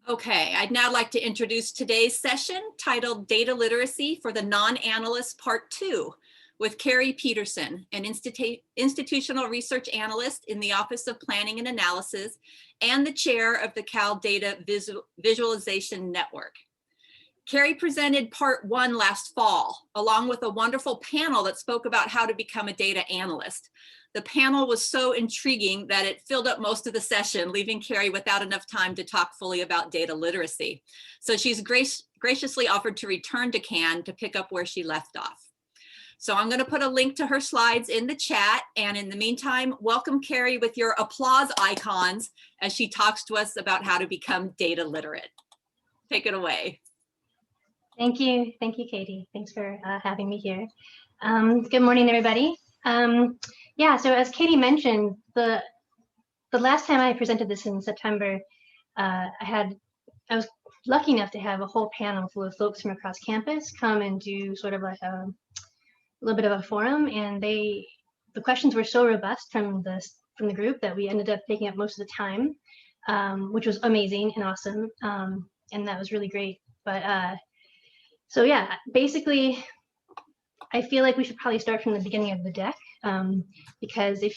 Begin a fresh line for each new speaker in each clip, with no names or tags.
Okay, I'd now like to introduce today's session titled Data Literacy for the Non-Analyst Part 2 with Kari Peterson, an institutional research analyst in the Office of Planning and Analysis and the chair of the Cal Data Visualization Network. Kari presented Part 1 last fall, along with a wonderful panel that spoke about how to become a data analyst. The panel was so intriguing that it filled up most of the session, leaving Kari without enough time to talk fully about data literacy. So she's graciously offered to return to Cannes to pick up where she left off. So I'm going to put a link to her slides in the chat. And in the meantime, welcome Kari with your applause icons as she talks to us about how to become data literate. Take it away.
Thank you, Katie. Thanks for having me here. Good morning, everybody. Yeah, so as Katie mentioned, the last time I presented this in September, I was lucky enough to have a whole panel full of folks from across campus come and do sort of like a little bit of a forum, and the questions were so robust from the group that we ended up taking up most of the time, which was amazing and awesome, and that was really great. But so yeah, basically, I feel like we should probably start from the beginning of the deck, because if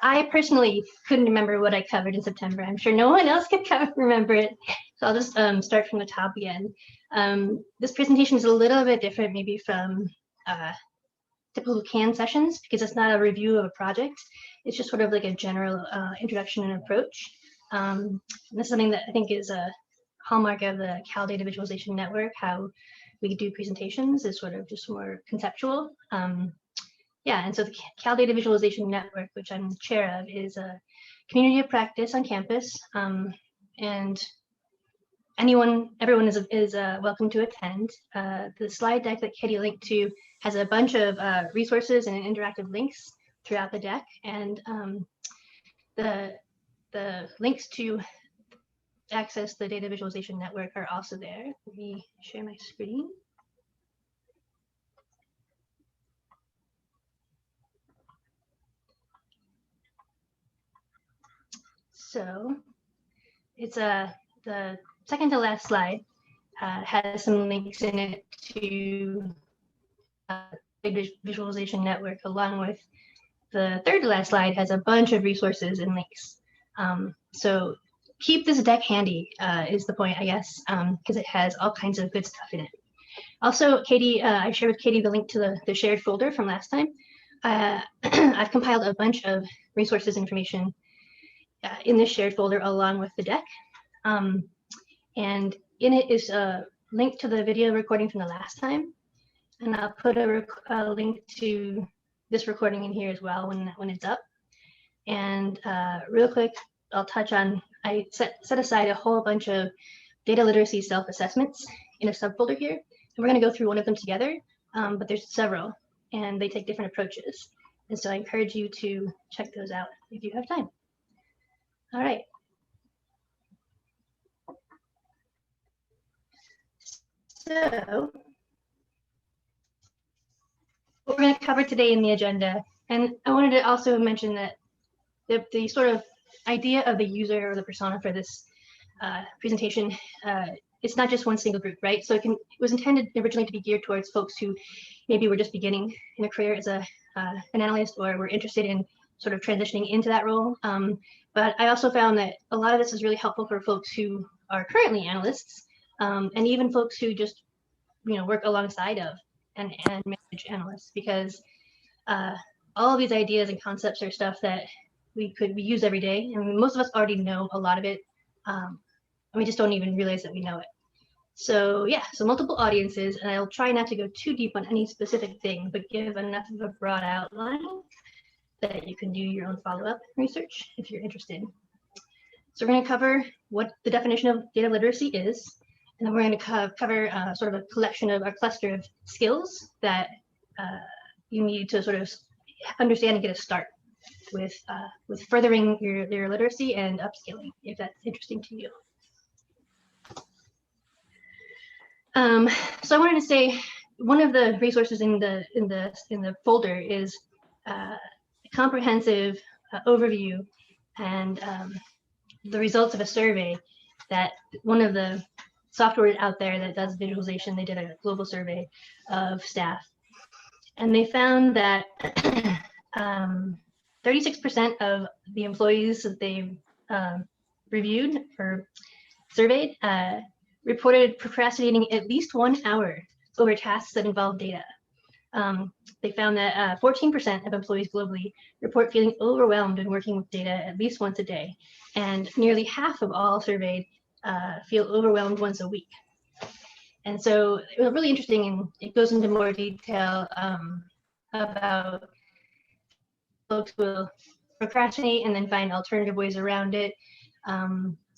I personally couldn't remember what I covered in September, I'm sure no one else could remember it. So I'll just start from the top again. This presentation is a little bit different maybe from typical Cannes sessions, because it's not a review of a project. It's just sort of like a general introduction and approach. And this is something that I think is a hallmark of the Cal Data Visualization Network, how we do presentations is sort of just more conceptual. Yeah, and so the Cal Data Visualization Network, which I'm the chair of, is a community of practice on campus, and everyone is welcome to attend. The slide deck that Katie linked to has a bunch of resources and interactive links throughout the deck, and the links to access the Data Visualization Network are also there. Let me share my screen. So it's the second to last slide has some links in it to the Visualization Network, along with the third to last slide has a bunch of resources and links. So keep this deck handy is the point, I guess, because it has all kinds of good stuff in it. Also, Katie, I shared with Katie the link to the shared folder from last time. I've compiled a bunch of resources information in this shared folder along with the deck. And in it is a link to the video recording from the last time. And I'll put a link to this recording in here as well when it's up. And real quick, I'll touch on, I set aside a whole bunch of data literacy self-assessments in a subfolder here. And we're going to go through one of them together, but there's several, and they take different approaches. And so I encourage you to check those out if you have time. All right. So what we're going to cover today in the agenda, and I wanted to also mention that the sort of idea of the user or the persona for this presentation, it's not just one single group, right? So it was intended originally to be geared towards folks who maybe were just beginning in a career as an analyst, or were interested in sort of transitioning into that role. But I also found that a lot of this is really helpful for folks who are currently analysts, and even folks who just work alongside of and manage analysts, because all of these ideas and concepts are stuff that we use every day, and most of us already know a lot of it, and we just don't even realize that we know it. So yeah, so multiple audiences, and I'll try not to go too deep on any specific thing, but give enough of a broad outline that you can do your own follow-up research if you're interested. So we're going to cover what the definition of data literacy is, and then we're going to cover sort of a collection of a cluster of skills that you need to sort of understand and get a start with furthering your literacy and upskilling, if that's interesting to you. So I wanted to say one of the resources in the folder is a comprehensive overview and the results of a survey that one of the software out there that does visualization, they did a global survey of staff, and they found that 36% of the employees that they reviewed or surveyed reported procrastinating at least 1 hour over tasks that involve data. They found that 14% of employees globally report feeling overwhelmed when working with data at least once a day, and nearly half of all surveyed feel overwhelmed once a week. And so it was really interesting, and it goes into more detail about folks will procrastinate and then find alternative ways around it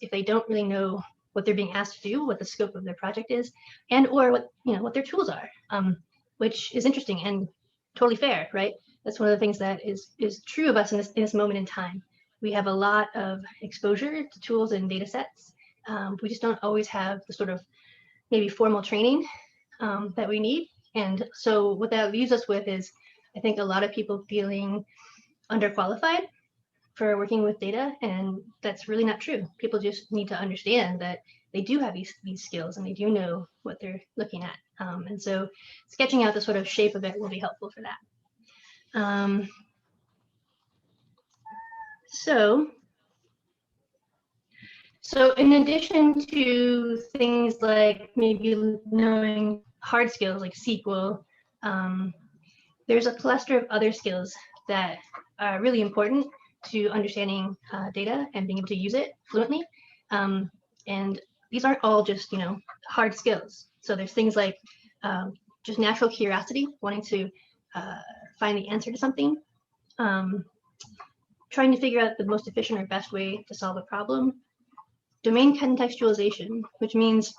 if they don't really know what they're being asked to do, what the scope of their project is, and or what their tools are, which is interesting and totally fair, right? That's one of the things that is true of us in this moment in time. We have a lot of exposure to tools and data sets. We just don't always have the sort of maybe formal training that we need. And so what that leaves us with is, I think, a lot of people feeling underqualified for working with data, and that's really not true. People just need to understand that they do have these skills and they do know what they're looking at. And so sketching out the sort of shape of it will be helpful for that. So in addition to things like maybe knowing hard skills like SQL, there's a cluster of other skills that are really important to understanding data and being able to use it fluently. And these aren't all just, hard skills. So there's things like just natural curiosity, wanting to find the answer to something, trying to figure out the most efficient or best way to solve a problem, domain contextualization, which means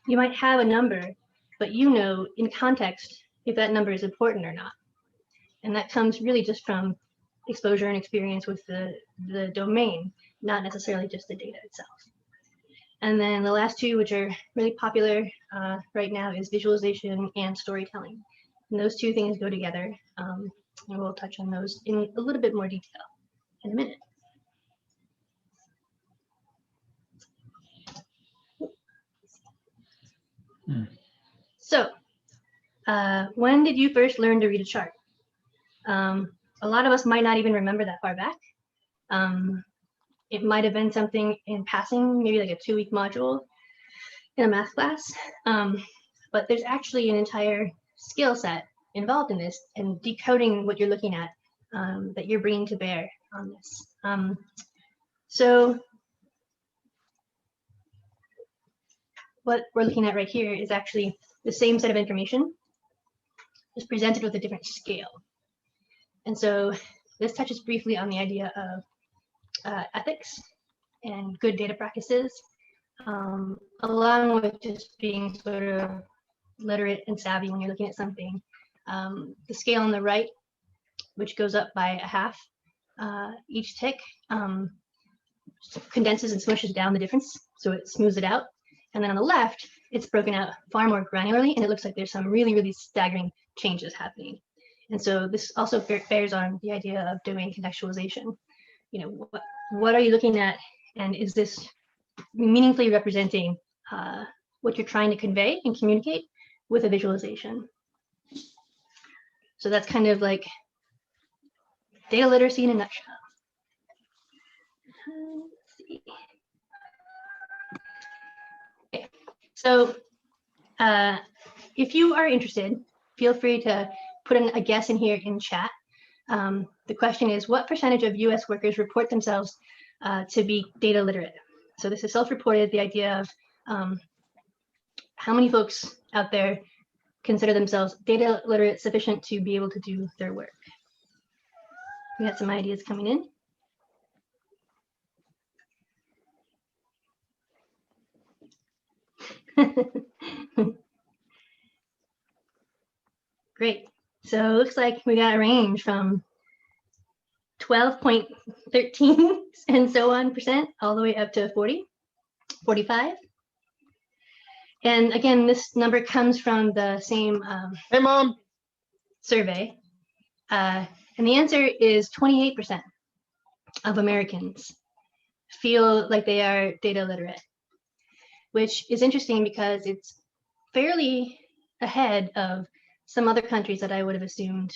you might have a number, but in context if that number is important or not. And that comes really just from exposure and experience with the domain, not necessarily just the data itself. And then the last two, which are really popular right now, is visualization and storytelling. And those two things go together. And we'll touch on those in a little bit more detail in a minute. So when did you first learn to read a chart? A lot of us might not even remember that far back. It might have been something in passing, maybe like a 2-week module in a math class. But there's actually an entire skill set involved in this, and decoding what you're looking at that you're bringing to bear on this. So what we're looking at right here is actually the same set of information, just presented with a different scale. And so this touches briefly on the idea of ethics and good data practices, along with just being sort of literate and savvy when you're looking at something. The scale on the right, which goes up by a half each tick, condenses and smushes down the difference, so it smooths it out. And then on the left, it's broken out far more granularly, and it looks like there's some really, really staggering changes happening. And so this also bears on the idea of domain contextualization. What are you looking at, and is this meaningfully representing what you're trying to convey and communicate with a visualization? So that's kind of like data literacy in a nutshell. Let's see. Okay. So if you are interested, feel free to put in a guess in here in chat. The question is, what percentage of US workers report themselves to be data literate? So this is self-reported, the idea of how many folks out there consider themselves data literate sufficient to be able to do their work. We got some ideas coming in. Great. So it looks like we got a range from 12.13 and so on percent all the way up to 40, 45. And again, this number comes from the same
Hey, Mom.
survey. And the answer is 28% of Americans feel like they are data literate, which is interesting because it's fairly ahead of some other countries that I would have assumed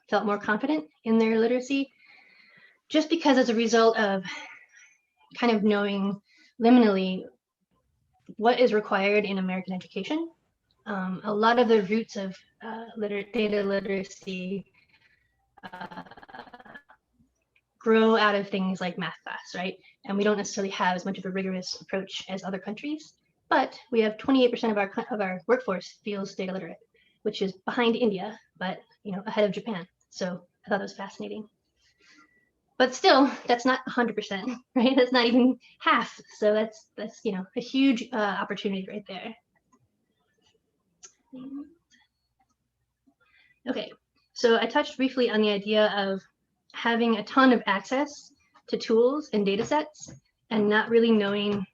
felt more confident in their literacy, just because as a result of kind of knowing liminally what is required in American education. A lot of the roots of data literacy grow out of things like math class, right? And we don't necessarily have as much of a rigorous approach as other countries, but we have 28% of our workforce feels data literate, which is behind India, but ahead of Japan. So I thought that was fascinating. But still, that's not 100%, right? That's not even half. So that's a huge opportunity right there. Okay, so I touched briefly on the idea of having a ton of access to tools and data sets and not really knowing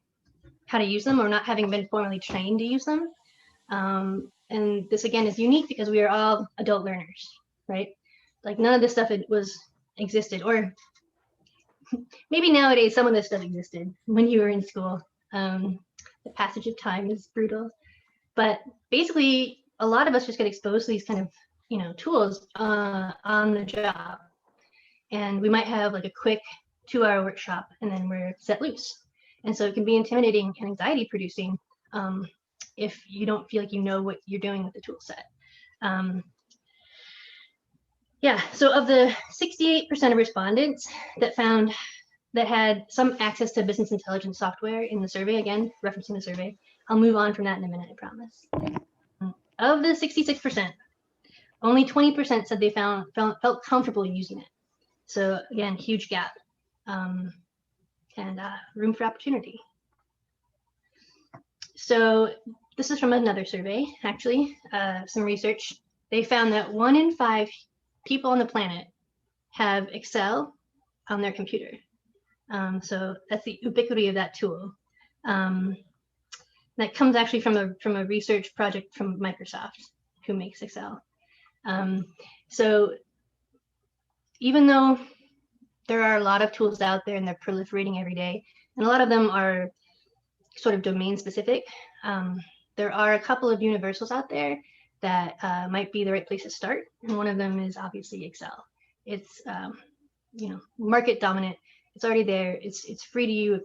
how to use them or not having been formally trained to use them. And this again is unique because we are all adult learners, right? Like none of this stuff existed, or maybe nowadays some of this stuff existed when you were in school. The passage of time is brutal, but basically a lot of us just get exposed to these kind of tools on the job, and we might have like a quick 2-hour workshop and then we're set loose, and so it can be intimidating and anxiety producing if you don't feel like you know what you're doing with the tool set. Yeah, so of the 68% of respondents that had some access to business intelligence software in the survey, again, referencing the survey, I'll move on from that in a minute, I promise. Of the 66%, only 20% said they felt comfortable using it. So again, huge gap and room for opportunity. So this is from another survey, actually, some research. They found that 1 in 5 people on the planet have Excel on their computer. So that's the ubiquity of that tool. That comes actually from a research project from Microsoft, who makes Excel. So even though there are a lot of tools out there and they're proliferating every day, and a lot of them are sort of domain specific, there are a couple of universals out there that might be the right place to start. And one of them is obviously Excel. It's market dominant. It's already there. It's free to you,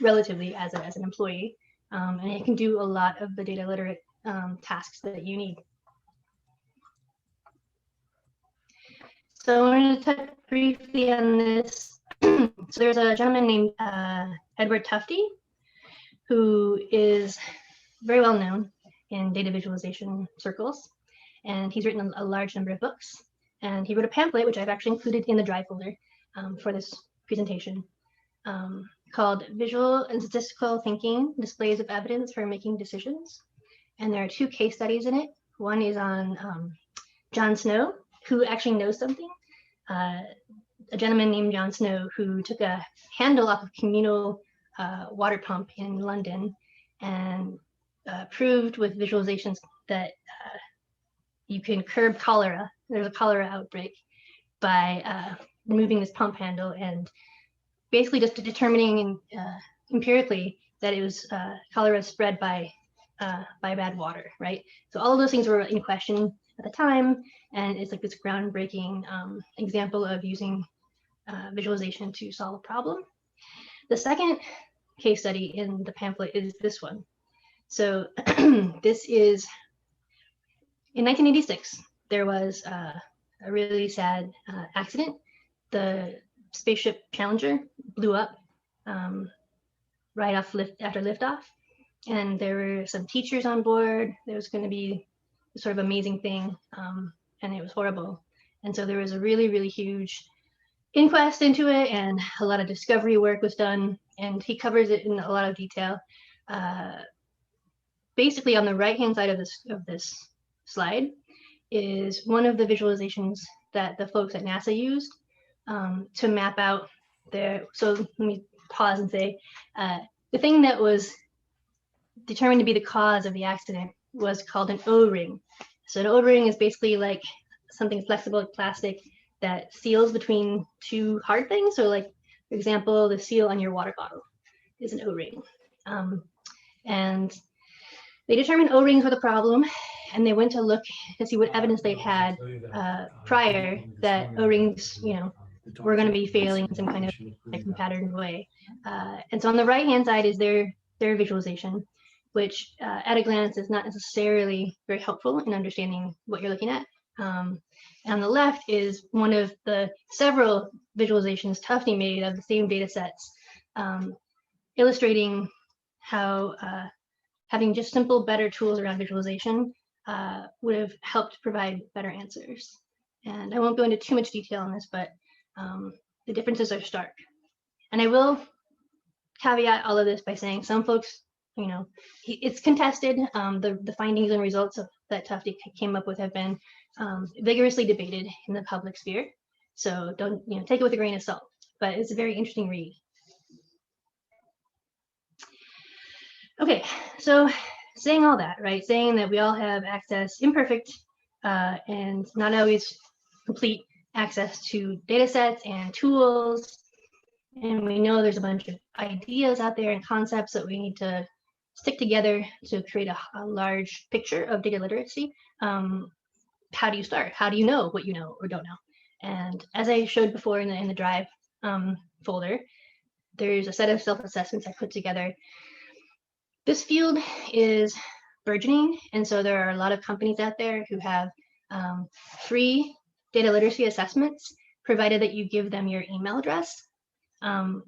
relatively as an employee, and it can do a lot of the data literate tasks that you need. So I'm going to touch briefly on this. So there's a gentleman named Edward Tufte, who is very well known in data visualization circles, and he's written a large number of books. And he wrote a pamphlet, which I've actually included in the Drive folder for this presentation, called Visual and Statistical Thinking, Displays of Evidence for Making Decisions. And there are 2 case studies in it. One is on John Snow, who actually knows something. A gentleman named John Snow who took a handle off of a communal water pump in London and proved with visualizations that you can curb cholera. There's a cholera outbreak by removing this pump handle and basically just determining empirically that it was cholera spread by bad water, right? So all of those things were in question at the time, and it's like this groundbreaking example of using visualization to solve a problem. The second case study in the pamphlet is this one. So this is in 1986. There was a really sad accident. The spaceship Challenger blew up right after liftoff, and there were some teachers on board. There was going to be sort of amazing thing, and it was horrible. And so there was a really, really huge inquest into it, and a lot of discovery work was done, and he covers it in a lot of detail. Basically, on the right-hand side of this slide is one of the visualizations that the folks at NASA used to map out their. So let me pause and say, the thing that was determined to be the cause of the accident was called an O-ring. So an O-ring is basically like something flexible, like plastic, that seals between 2 hard things. So like For example, the seal on your water bottle is an O-ring. And they determined O-rings were the problem, and they went to look to see what evidence they had prior that O-rings, were going to be failing in some kind of patterned way. And so on the right-hand side is their visualization, which at a glance is not necessarily very helpful in understanding what you're looking at. And on the left is one of the several visualizations Tufte made of the same data sets, illustrating how having just simple, better tools around visualization would have helped provide better answers. And I won't go into too much detail on this, but the differences are stark. And I will caveat all of this by saying some folks, it's contested. The findings and results that Tufte came up with have been vigorously debated in the public sphere. So don't take it with a grain of salt, but it's a very interesting read. Okay, so saying all that, right? Saying that we all have access, imperfect and not always complete access to data sets and tools. And we know there's a bunch of ideas out there and concepts that we need to stick together to create a large picture of data literacy. How do you start? How do you know what you know or don't know? And as I showed before in the Drive folder, there's a set of self-assessments I put together. This field is burgeoning, and so there are a lot of companies out there who have free data literacy assessments, provided that you give them your email address,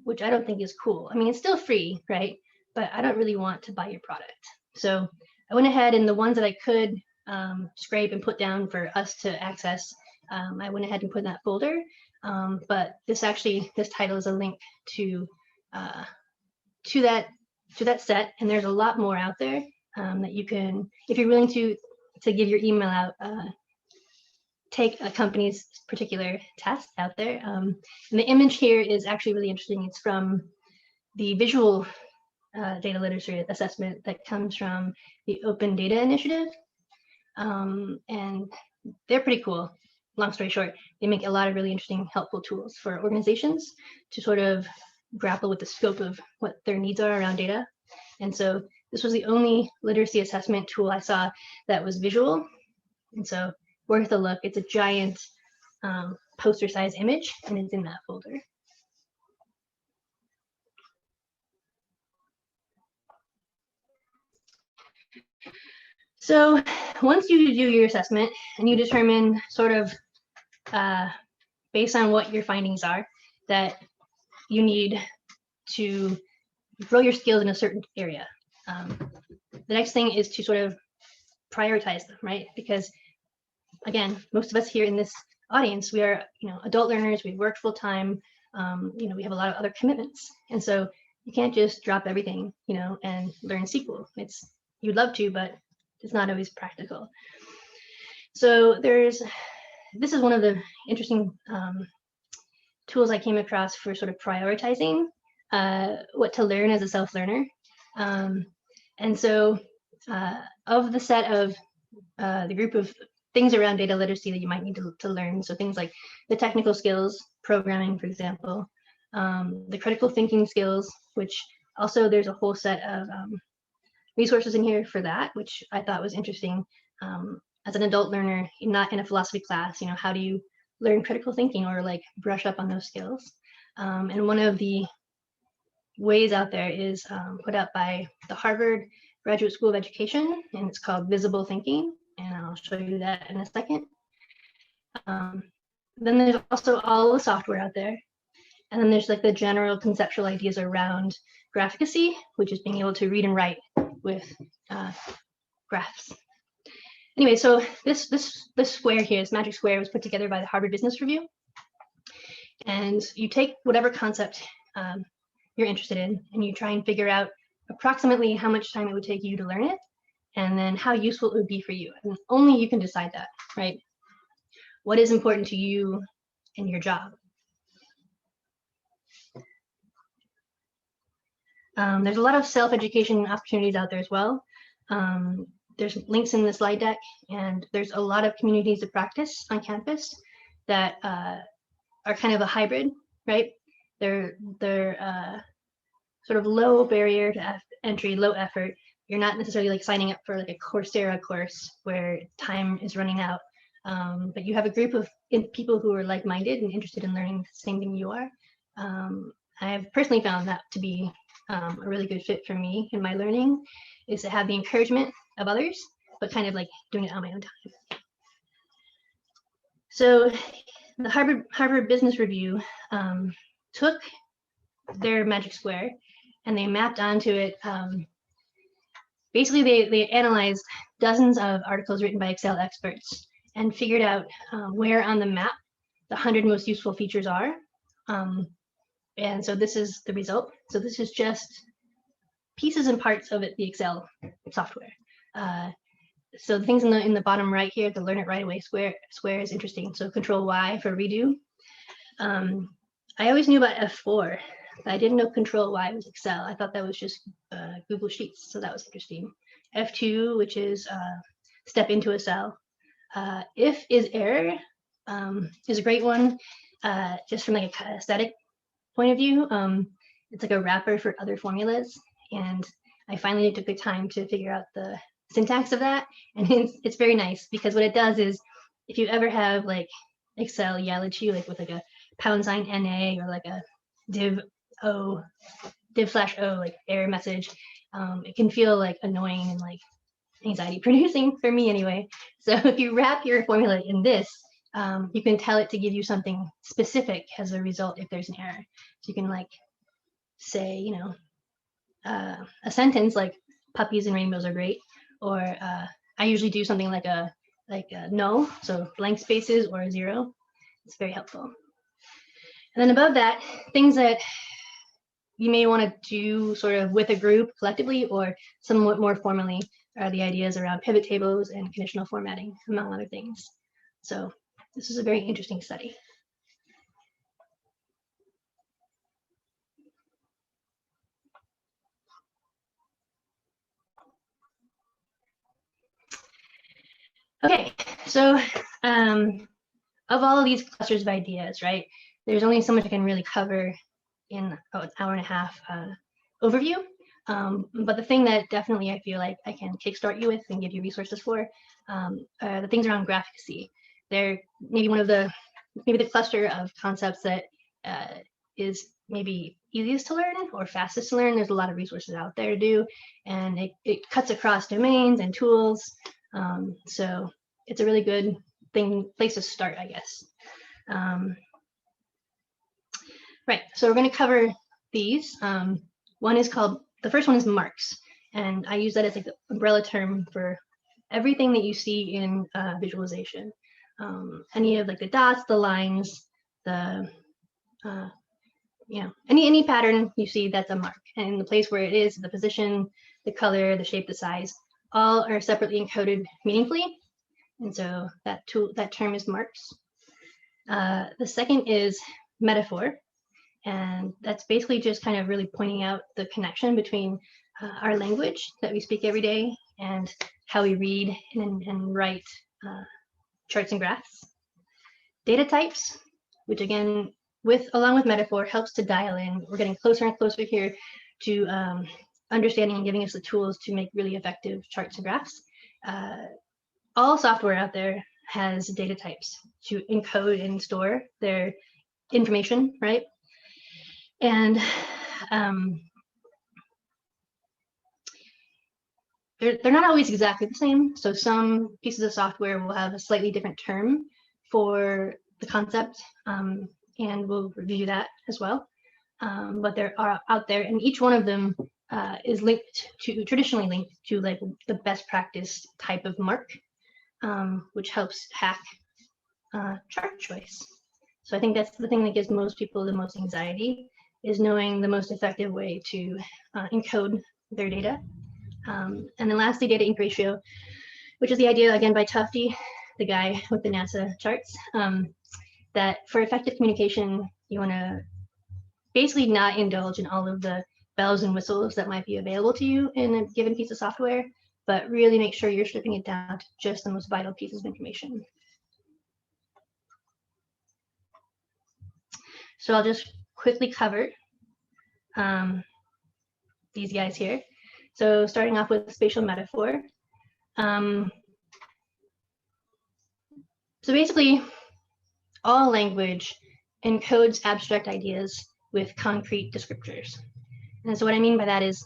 which I don't think is cool. I mean, it's still free, right? But I don't really want to buy your product. So I went ahead, and the ones that I could scrape and put down for us to access, I went ahead and put in that folder. But this title is a link to that set, and there's a lot more out there that you can, if you're willing to give your email out, take a company's particular test out there. And the image here is actually really interesting. It's from the visual data literacy assessment that comes from the Open Data Initiative. And they're pretty cool. Long story short, they make a lot of really interesting, helpful tools for organizations to sort of grapple with the scope of what their needs are around data. And so this was the only literacy assessment tool I saw that was visual. And so worth a look. It's a giant poster size image, and it's in that folder. So once you do your assessment and you determine sort of based on what your findings are that you need to grow your skills in a certain area, the next thing is to sort of prioritize them, right? Because again, most of us here in this audience, we are adult learners, we've worked full time, we have a lot of other commitments. And so you can't just drop everything, and learn SQL. You'd love to, but it's not always practical. So this is one of the interesting tools I came across for sort of prioritizing what to learn as a self-learner. And so of the set of the group of things around data literacy that you might need to learn, so things like the technical skills, programming, for example, the critical thinking skills, which also there's a whole set of resources in here for that, which I thought was interesting. As an adult learner, not in a philosophy class, how do you learn critical thinking or like brush up on those skills? And one of the ways out there is put out by the Harvard Graduate School of Education, and it's called Visible Thinking, and I'll show you that in a second. Then there's also all the software out there, and then there's like the general conceptual ideas around graphicacy, which is being able to read and write with graphs. Anyway, so this square here, this magic square, was put together by the Harvard Business Review, and you take whatever concept you're interested in, and you try and figure out approximately how much time it would take you to learn it, and then how useful it would be for you. And only you can decide that, right? What is important to you in your job? There's a lot of self-education opportunities out there as well. There's links in the slide deck, and there's a lot of communities of practice on campus that are kind of a hybrid, right? They're sort of low barrier to entry, low effort. You're not necessarily like signing up for like a Coursera course where time is running out, but you have a group of people who are like-minded and interested in learning the same thing you are. I've personally found that to be a really good fit for me in my learning, is to have the encouragement of others, but kind of like doing it on my own time. So the Harvard Business Review took their Magic Square and they mapped onto it. Basically, they analyzed dozens of articles written by Excel experts and figured out where on the map the 100 most useful features are. And so this is the result. So this is just pieces and parts of it, the Excel software. So the things in the bottom right here, the learn it right away square is interesting. So Control Y for redo. I always knew about F4, but I didn't know Control Y was Excel. I thought that was just Google Sheets, so that was interesting. F2, which is step into a cell. If is error is a great one, just from like a static point of view. It's like a wrapper for other formulas, and I finally took the time to figure out the syntax of that, and it's very nice because what it does is, if you ever have like Excel yelled at you like with like a # NA or like a div /O like error message, it can feel like annoying and like anxiety producing for me anyway. So if you wrap your formula in this, you can tell it to give you something specific as a result if there's an error. So you can like say, you know, a sentence like puppies and rainbows are great, or I usually do something like a no, so blank spaces or a 0. It's very helpful. And then above that, things that you may want to do sort of with a group collectively or somewhat more formally are the ideas around pivot tables and conditional formatting, among other things. So this is a very interesting study. Okay, so of all of these clusters of ideas, right, there's only so much I can really cover in an hour and a half overview. But the thing that definitely I feel like I can kickstart you with and give you resources for are the things around graphicacy. They're maybe maybe the cluster of concepts that is maybe easiest to learn or fastest to learn. There's a lot of resources out there to do, and it cuts across domains and tools. So it's a really good place to start, I guess. Right, so we're going to cover these. The first one is marks, and I use that as like the umbrella term for everything that you see in visualization. Any of like the dots, the lines, the you know, any pattern you see, that's a mark. And the place where it is, the position, the color, the shape, the size, all are separately encoded meaningfully. And so that term is marks. The second is metaphor. And that's basically just kind of really pointing out the connection between our language that we speak every day and how we read and write charts and graphs. Data types, which again, along with metaphor, helps to dial in. We're getting closer and closer here to understanding and giving us the tools to make really effective charts and graphs. All software out there has data types to encode and store their information, right? And they're not always exactly the same. So some pieces of software will have a slightly different term for the concept, and we'll review that as well. But there are out there, and each one of them is traditionally linked to like the best practice type of mark, which helps hack chart choice. So I think that's the thing that gives most people the most anxiety, is knowing the most effective way to encode their data. And then lastly, data ink ratio, which is the idea, again, by Tufte, the guy with the NASA charts, that for effective communication, you want to basically not indulge in all of the bells and whistles that might be available to you in a given piece of software, but really make sure you're stripping it down to just the most vital pieces of information. So I'll just quickly cover these guys here. So starting off with spatial metaphor. So basically, all language encodes abstract ideas with concrete descriptors. And so what I mean by that is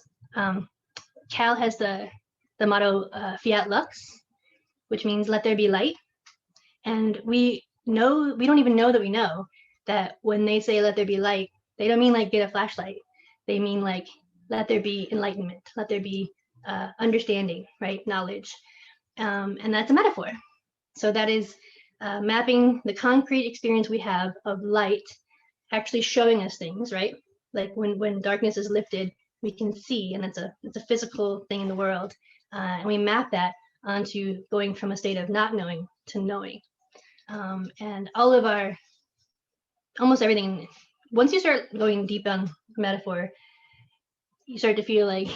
Cal has the motto fiat lux, which means let there be light. And we don't even know that we know that when they say let there be light, they don't mean like get a flashlight. They mean like let there be enlightenment, let there be understanding, right? Knowledge. And that's a metaphor. So that is mapping the concrete experience we have of light actually showing us things, right? Like when darkness is lifted, we can see, and it's a physical thing in the world. And we map that onto going from a state of not knowing to knowing. And all of almost everything, once you start going deep on metaphor, you start to feel like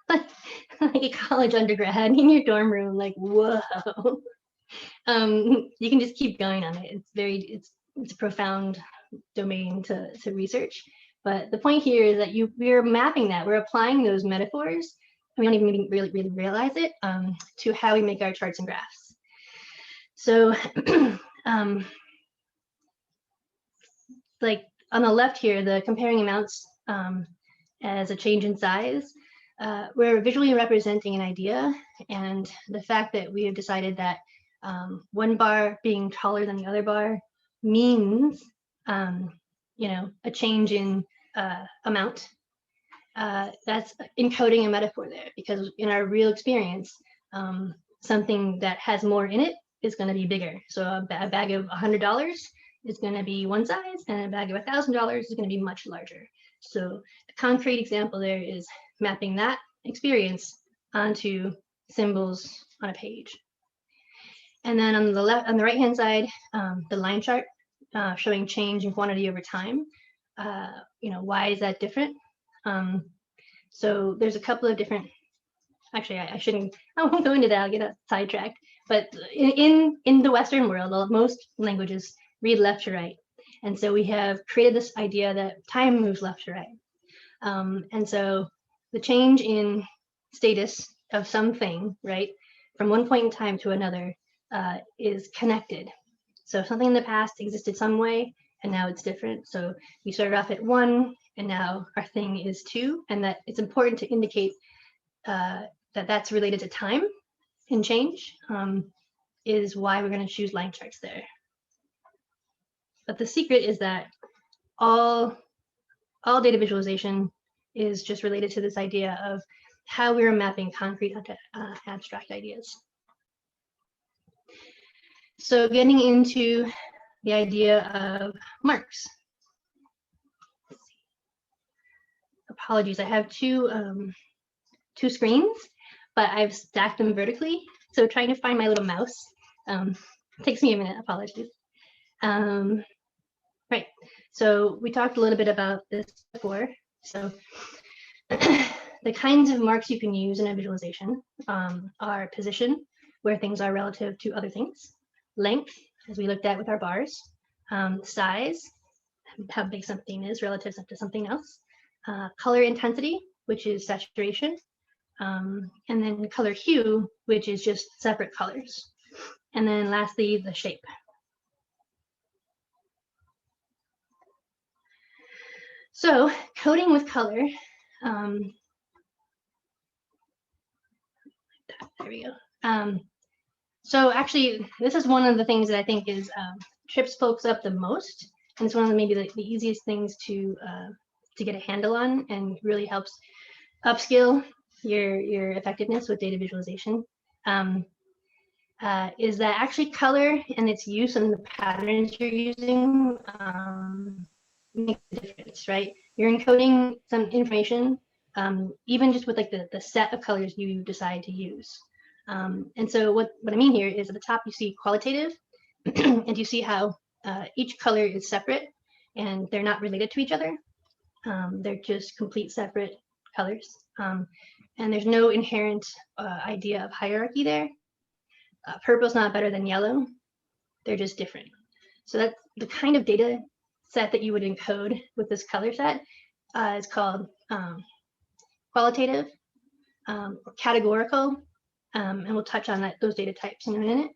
a college undergrad in your dorm room, like, whoa. You can just keep going on it. It's a profound domain to research. But the point here is that we're mapping that, we're applying those metaphors, and we don't even really realize it, to how we make our charts and graphs. So like on the left here, the comparing amounts as a change in size, we're visually representing an idea, and the fact that we have decided that one bar being taller than the other bar means a change in amount. That's encoding a metaphor there, because in our real experience, something that has more in it is going to be bigger. So a bag of $100 is going to be one size, and a bag of $1,000 is going to be much larger. So the concrete example there is mapping that experience onto symbols on a page. And then on the right hand side, the line chart showing change in quantity over time. Why is that different? So there's a couple of different. Actually, I won't go into that. I'll get sidetracked. But in the Western world, most languages read left to right, and so we have created this idea that time moves left to right. And so the change in status of something, right, from one point in time to another, is connected. So something in the past existed some way, and now it's different. So we started off at 1, and now our thing is 2, and that it's important to indicate that that's related to time and change, is why we're going to choose line charts there. But the secret is that all data visualization is just related to this idea of how we're mapping concrete onto abstract ideas. So getting into the idea of marks. Apologies, I have two screens, but I've stacked them vertically. So trying to find my little mouse takes me a minute, apologies. Right, so we talked a little bit about this before. So the kinds of marks you can use in a visualization are position, where things are relative to other things, length, as we looked at with our bars, size, how big something is relative to something else, color intensity, which is saturation, and then color hue, which is just separate colors. And then lastly, the shape. So coding with color, there we go. So actually, this is one of the things that I think is trips folks up the most, and it's one of maybe the easiest things to get a handle on, and really helps upskill your effectiveness with data visualization. Is that actually color and its use and the patterns you're using make a difference, right? You're encoding some information, even just with like the set of colors you decide to use. And so what I mean here is at the top you see qualitative, and you see how each color is separate and they're not related to each other. They're just complete separate colors. And there's no inherent idea of hierarchy there. Purple's not better than yellow. They're just different. So that's the kind of data set that you would encode with this color set is called qualitative or categorical, and we'll touch on those data types in a minute.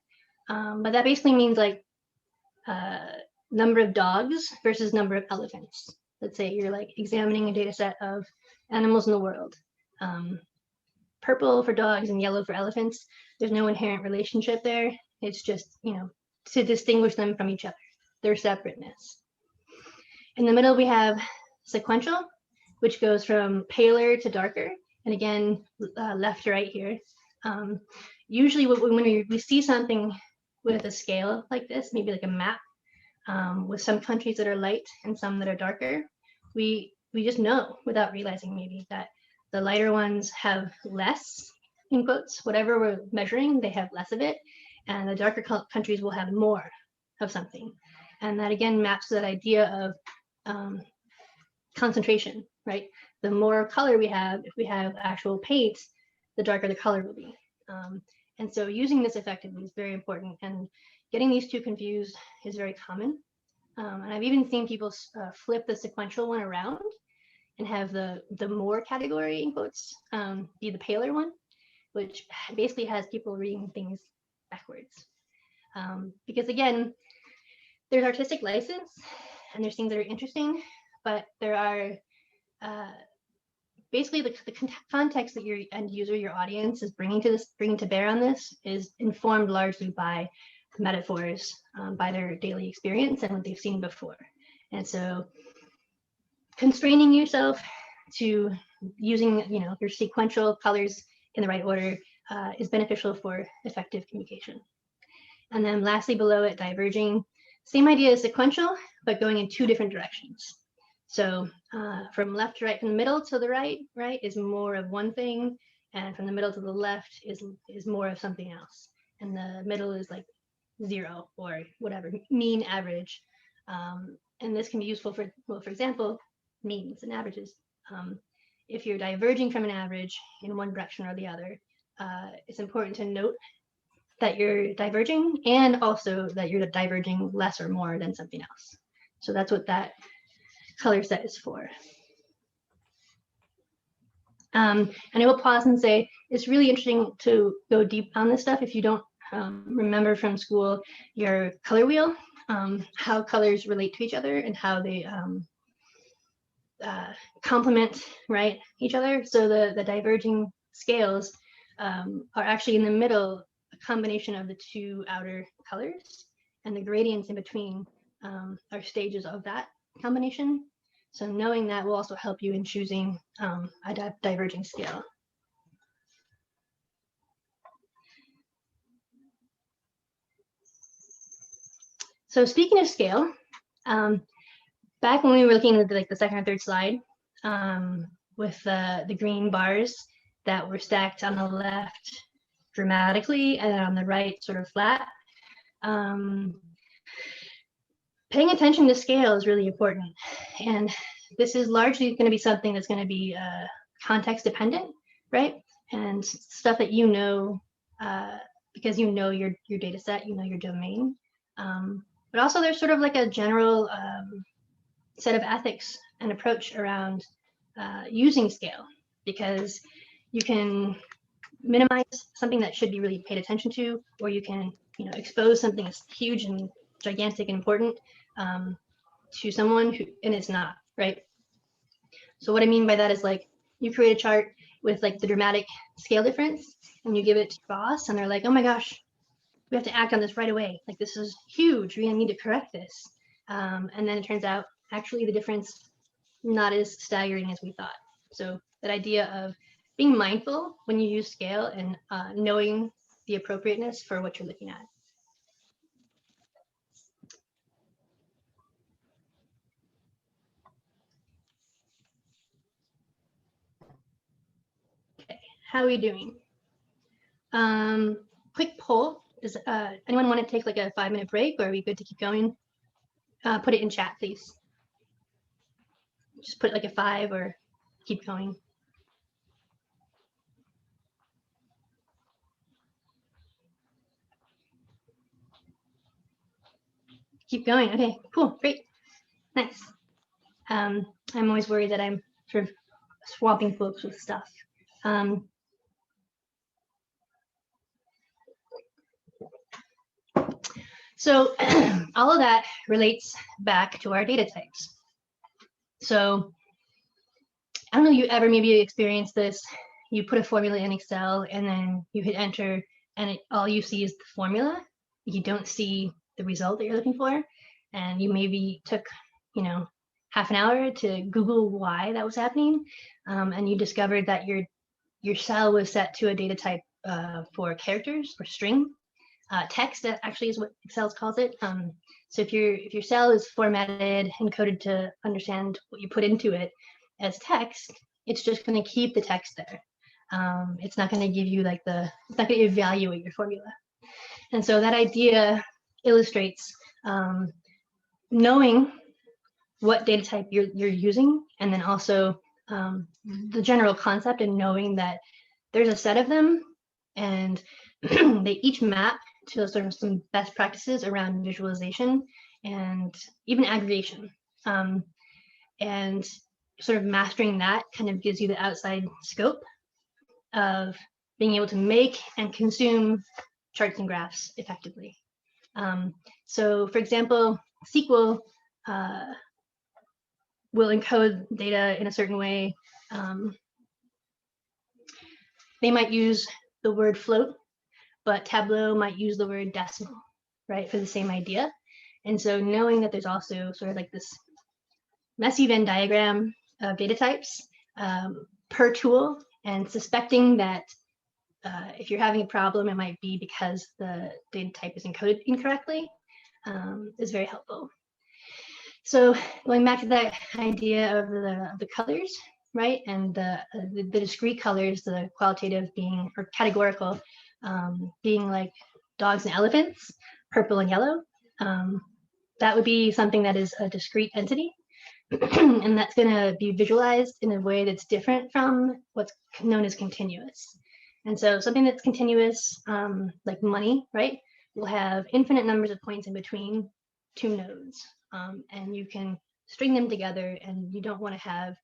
But that basically means like number of dogs versus number of elephants. Let's say you're like examining a data set of animals in the world. Purple for dogs and yellow for elephants. There's no inherent relationship there. It's just, to distinguish them from each other, their separateness. In the middle, we have sequential, which goes from paler to darker. And again, left to right here. Usually when we see something with a scale like this, maybe like a map, with some countries that are light and some that are darker, we just know without realizing maybe that the lighter ones have less, in quotes, whatever we're measuring, they have less of it, and the darker countries will have more of something. And that again maps to that idea of concentration, right? The more color we have, if we have actual paint, the darker the color will be. And so using this effectively is very important, and getting these two confused is very common. And I've even seen people flip the sequential one around and have the more category, in quotes, be the paler one, which basically has people reading things backwards. Because again, there's artistic license and there's things that are interesting, but there are basically the context that your end user, your audience is bringing to bear on this is informed largely by metaphors, by their daily experience and what they've seen before. And so constraining yourself to using your sequential colors in the right order is beneficial for effective communication. And then lastly, below it, diverging, same idea as sequential, but going in two different directions. So from left to right, from the middle to the right is more of one thing, and from the middle to the left is more of something else. And the middle is like 0 or whatever, mean, average. And this can be useful for, well, for example, means and averages. If you're diverging from an average in one direction or the other, it's important to note that you're diverging and also that you're diverging less or more than something else. So that's what that color set is for. And I will pause and say it's really interesting to go deep on this stuff if you don't remember from school your color wheel, how colors relate to each other and how they complement each other. So the diverging scales are actually in the middle, a combination of the two outer colors, and the gradients in between are stages of that combination. So knowing that will also help you in choosing a diverging scale. So speaking of scale, back when we were looking at the second or third slide with the green bars that were stacked on the left dramatically and on the right sort of flat, paying attention to scale is really important. And this is largely going to be something that's going to be context dependent, right? And stuff that because you know your data set, you know your domain. But also there's sort of like a general set of ethics and approach around using scale, because you can minimize something that should be really paid attention to, or you can expose something that's huge and gigantic and important to someone and it's not, right? So what I mean by that is, like, you create a chart with like the dramatic scale difference and you give it to your boss and they're like, oh my gosh, we have to act on this right away. Like, this is huge. We're gonna need to correct this. And then it turns out actually the difference not as staggering as we thought. So that idea of being mindful when you use scale and knowing the appropriateness for what you're looking at. Okay, how are we doing? Quick poll. Does anyone want to take like a 5-minute break, or are we good to keep going? Put it in chat, please. Just put like a 5 or keep going. Keep going. Okay, cool, great, Nice. I'm always worried that I'm sort of swamping folks with stuff. So all of that relates back to our data types. So I don't know, you ever maybe experienced this, you put a formula in Excel and then you hit enter and all you see is the formula. You don't see the result that you're looking for. And you maybe took, you know, half an hour to Google why that was happening. And you discovered that your cell was set to a data type for characters, for string. Text, that actually is what Excel calls it. So if your cell is formatted and coded to understand what you put into it as text, it's just going to keep the text there. It's not going to give you like it's not going to evaluate your formula. And so that idea illustrates knowing what data type you're using, and then also the general concept and knowing that there's a set of them and they each map to sort of some best practices around visualization and even aggregation. And sort of mastering that kind of gives you the outside scope of being able to make and consume charts and graphs effectively. So for example, SQL will encode data in a certain way. They might use the word float, but Tableau might use the word decimal, right, for the same idea. And so knowing that there's also sort of like this messy Venn diagram of data types per tool, and suspecting that if you're having a problem, it might be because the data type is encoded incorrectly, is very helpful. So going back to that idea of the colors, right, and the discrete colors, the qualitative being, or categorical, being like dogs and elephants, purple and yellow, that would be something that is a discrete entity. And that's going to be visualized in a way that's different from what's known as continuous. And so something that's continuous, like money, right, will have infinite numbers of points in between two nodes. And you can string them together, and you don't want to have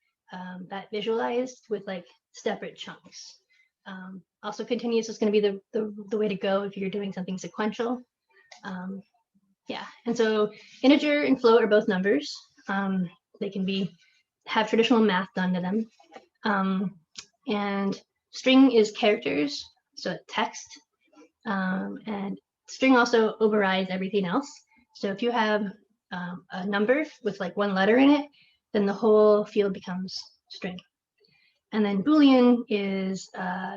that visualized with like separate chunks. Also, continuous is going to be the way to go if you're doing something sequential. Yeah, and so integer and float are both numbers. They can have traditional math done to them. And string is characters, so text. And string also overrides everything else. So if you have a number with like one letter in it, then the whole field becomes string. And then Boolean is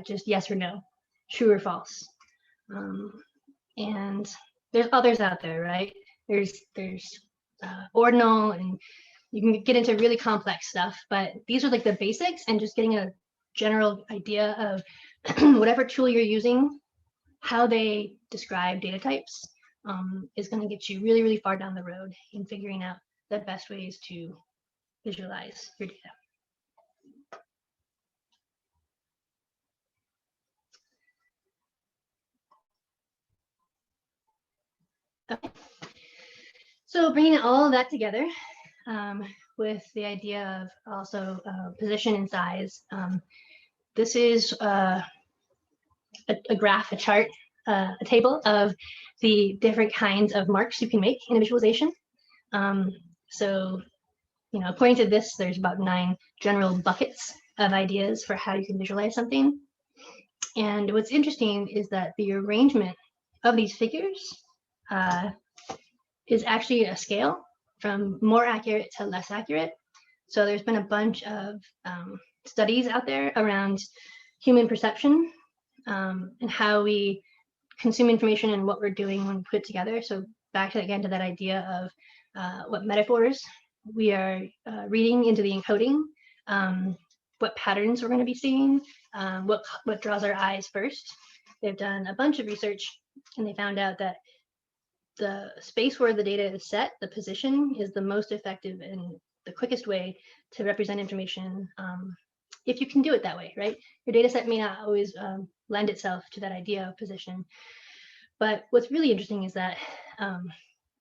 just yes or no, true or false. And there's others out there, right? There's ordinal, and you can get into really complex stuff, but these are like the basics, and just getting a general idea of whatever tool you're using, how they describe data types is going to get you really, really far down the road in figuring out the best ways to visualize your data. Okay. So bringing all of that together with the idea of also position and size, this is a graph, a chart, a table of the different kinds of marks you can make in a visualization. So, you know, according to this, there's about 9 general buckets of ideas for how you can visualize something. And what's interesting is that the arrangement of these figures is actually a scale from more accurate to less accurate. So there's been a bunch of studies out there around human perception and how we consume information and what we're doing when we put it together. So back to again to that idea of what metaphors we are reading into the encoding, what patterns we're going to be seeing, what draws our eyes first. They've done a bunch of research, and they found out that the space where the data is set, the position, is the most effective and the quickest way to represent information if you can do it that way, right? Your data set may not always lend itself to that idea of position. But what's really interesting is that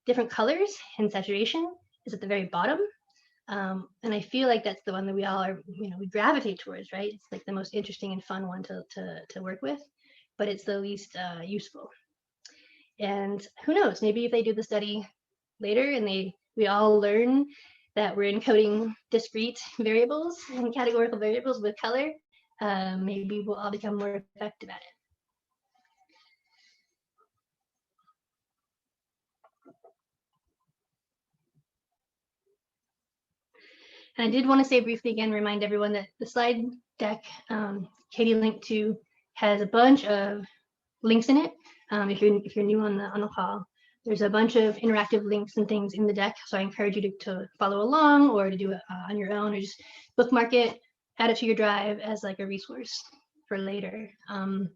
different colors and saturation is at the very bottom. And I feel like that's the one that we all are, we gravitate towards, right? It's like the most interesting and fun one to work with, but it's the least useful. And who knows, maybe if they do the study later and we all learn that we're encoding discrete variables and categorical variables with color, maybe we'll all become more effective at it. And I did want to say briefly again, remind everyone that the slide deck Katie linked to has a bunch of links in it. If you're new on the call, there's a bunch of interactive links and things in the deck. So I encourage you to follow along or to do it on your own, or just bookmark it, add it to your drive as like a resource for later. And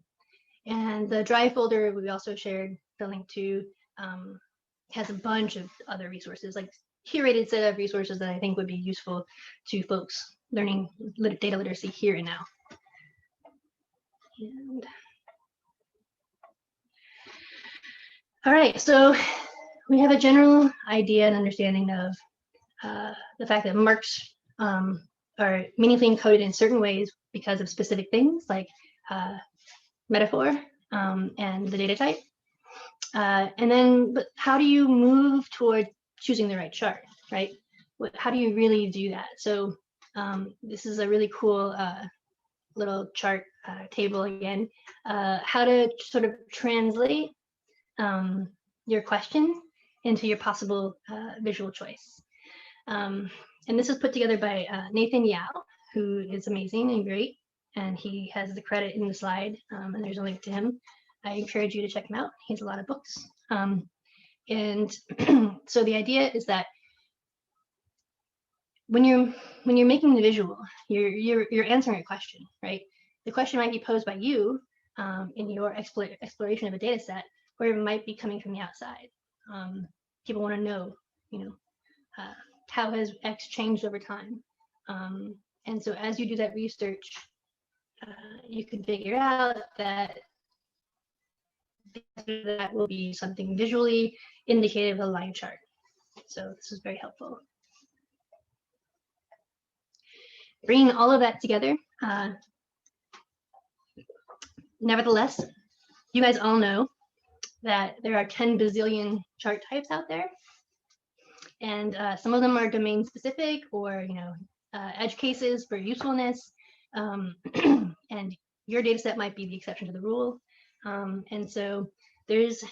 the drive folder we also shared the link to has a bunch of other resources, like curated set of resources that I think would be useful to folks learning data literacy here and now. And all right, so we have a general idea and understanding of the fact that marks are meaningfully encoded in certain ways because of specific things like metaphor and the data type. And then, but how do you move toward choosing the right chart, right? How do you really do that? So this is a really cool little chart table again, how to sort of translate your question into your possible visual choice. And this is put together by Nathan Yao, who is amazing and great, and he has the credit in the slide, and there's a link to him. I encourage you to check him out. He has a lot of books. And so the idea is that when you're making the visual, you're answering a question, right? The question might be posed by you in your exploration of a data set, or it might be coming from the outside. People want to know, how has X changed over time? And so as you do that research, you can figure out that that will be something visually indicative of a line chart. So this is very helpful. Bringing all of that together, nevertheless, you guys all know that there are 10 bazillion chart types out there, and some of them are domain specific or edge cases for usefulness, and your data set might be the exception to the rule. And so this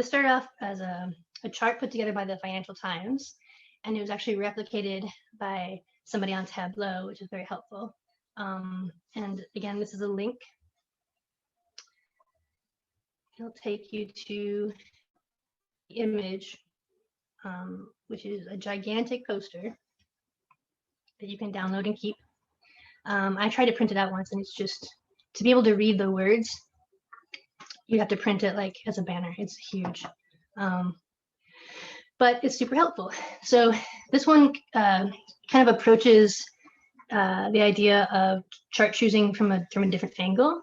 started off as a chart put together by the Financial Times, and it was actually replicated by somebody on Tableau, which is very helpful. And again, this is a link. It'll take you to the image, which is a gigantic poster that you can download and keep. I tried to print it out once, and it's just, to be able to read the words, you have to print it like as a banner. It's huge, but it's super helpful. So this one kind of approaches the idea of chart choosing from a different angle.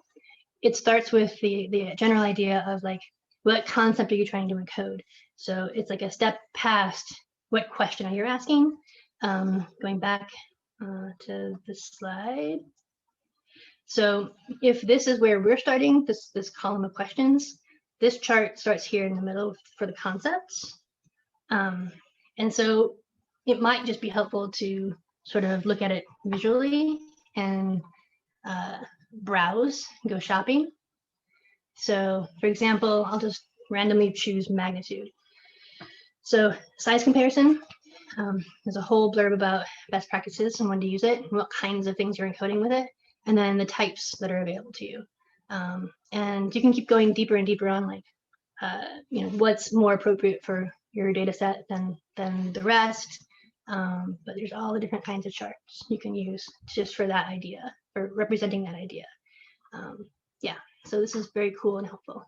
It starts with the general idea of like, what concept are you trying to encode? So it's like a step past what question are you asking. Going back to this slide. So if this is where we're starting, this column of questions, this chart starts here in the middle for the concepts. And so it might just be helpful to sort of look at it visually and browse, go shopping. So for example, I'll just randomly choose magnitude. So size comparison, there's a whole blurb about best practices and when to use it, and what kinds of things you're encoding with it, and then the types that are available to you. And you can keep going deeper and deeper on like, what's more appropriate for your data set than the rest. But there's all the different kinds of charts you can use just for that idea, for representing that idea. Yeah, so this is very cool and helpful.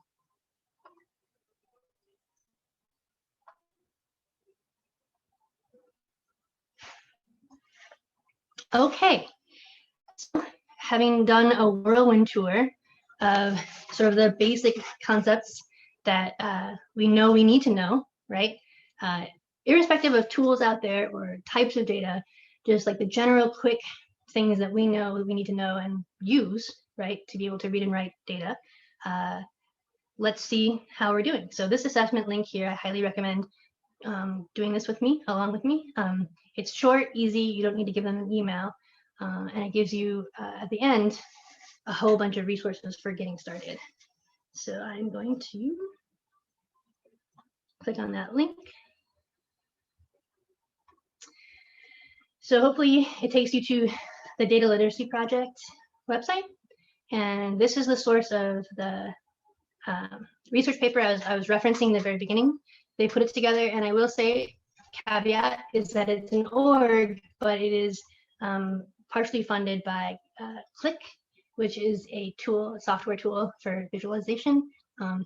Okay, so having done a whirlwind tour of sort of the basic concepts that we know we need to know, right? irrespective of tools out there or types of data, just like the general quick things that we know that we need to know and use, right, to be able to read and write data. Let's see how we're doing. So this assessment link here, I highly recommend doing this with me, along with me. It's short, easy, you don't need to give them an email, and it gives you, at the end, a whole bunch of resources for getting started. So I'm going to click on that link. So hopefully it takes you to the Data Literacy Project website. And this is the source of the research paper I was referencing in the very beginning. They put it together, and I will say, caveat is that it's an org, but it is partially funded by Click, which is a tool, a software tool for visualization.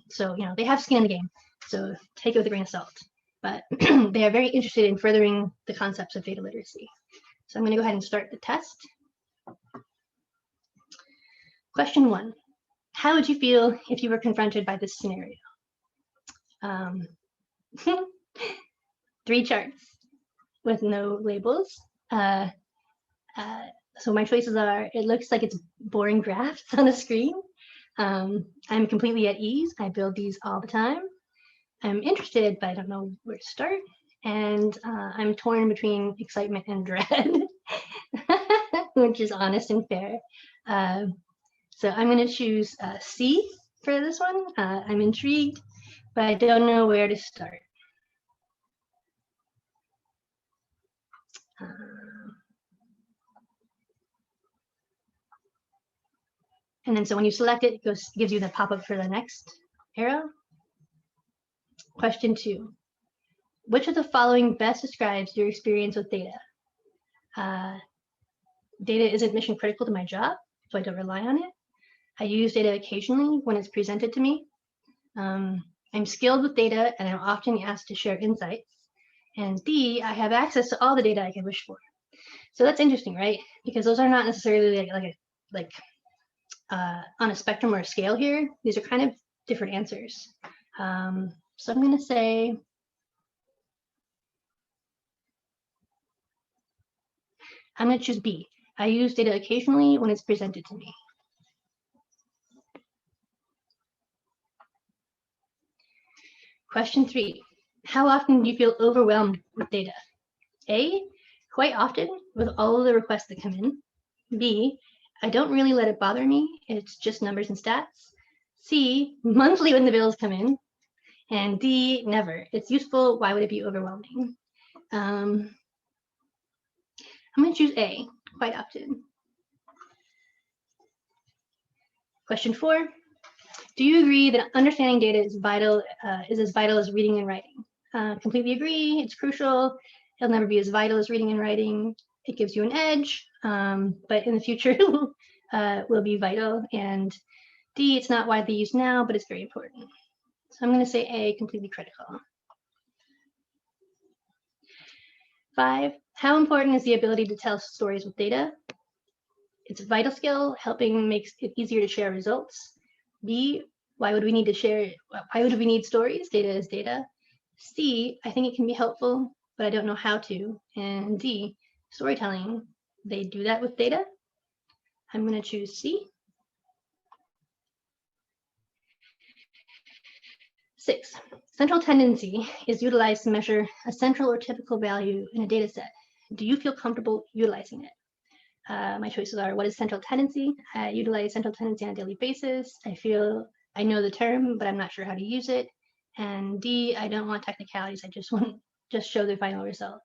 So, you know, they have skin in the game, so take it with a grain of salt. But they are very interested in furthering the concepts of data literacy. So I'm going to go ahead and start the test. Question 1. How would you feel if you were confronted by this scenario? 3 charts with no labels. So my choices are, it looks like it's boring graphs on a screen. I'm completely at ease. I build these all the time. I'm interested, but I don't know where to start. And I'm torn between excitement and dread, which is honest and fair. So I'm going to choose C for this one. I'm intrigued, but I don't know where to start. And then so when you select it, it gives you the pop-up for the next arrow. Question 2. Which of the following best describes your experience with data? Data isn't mission critical to my job, so I don't rely on it. I use data occasionally when it's presented to me. I'm skilled with data and I'm often asked to share insights. And D, I have access to all the data I can wish for. So that's interesting, right? Because those are not necessarily like on a spectrum or a scale here. These are kind of different answers. So I'm going to say, I'm going to choose B. I use data occasionally when it's presented to me. Question 3. How often do you feel overwhelmed with data? A, quite often with all of the requests that come in. B, I don't really let it bother me. It's just numbers and stats. C, monthly when the bills come in. And D, never. It's useful. Why would it be overwhelming? I'm going to choose A, quite often. Question 4. Do you agree that understanding data is as vital as reading and writing? Completely agree. It's crucial. It'll never be as vital as reading and writing. It gives you an edge, but in the future will be vital. And D, it's not widely used now, but it's very important. So I'm going to say A, completely critical. 5, how important is the ability to tell stories with data? It's a vital skill, helping makes it easier to share results. B, why would we need to share? Why would we need stories? Data is data. C, I think it can be helpful, but I don't know how to. And D, storytelling, they do that with data. I'm going to choose C. 6, central tendency is utilized to measure a central or typical value in a data set. Do you feel comfortable utilizing it? My choices are, what is central tendency? I utilize central tendency on a daily basis. I know the term, but I'm not sure how to use it. And D, I don't want technicalities. I just want just show the final result.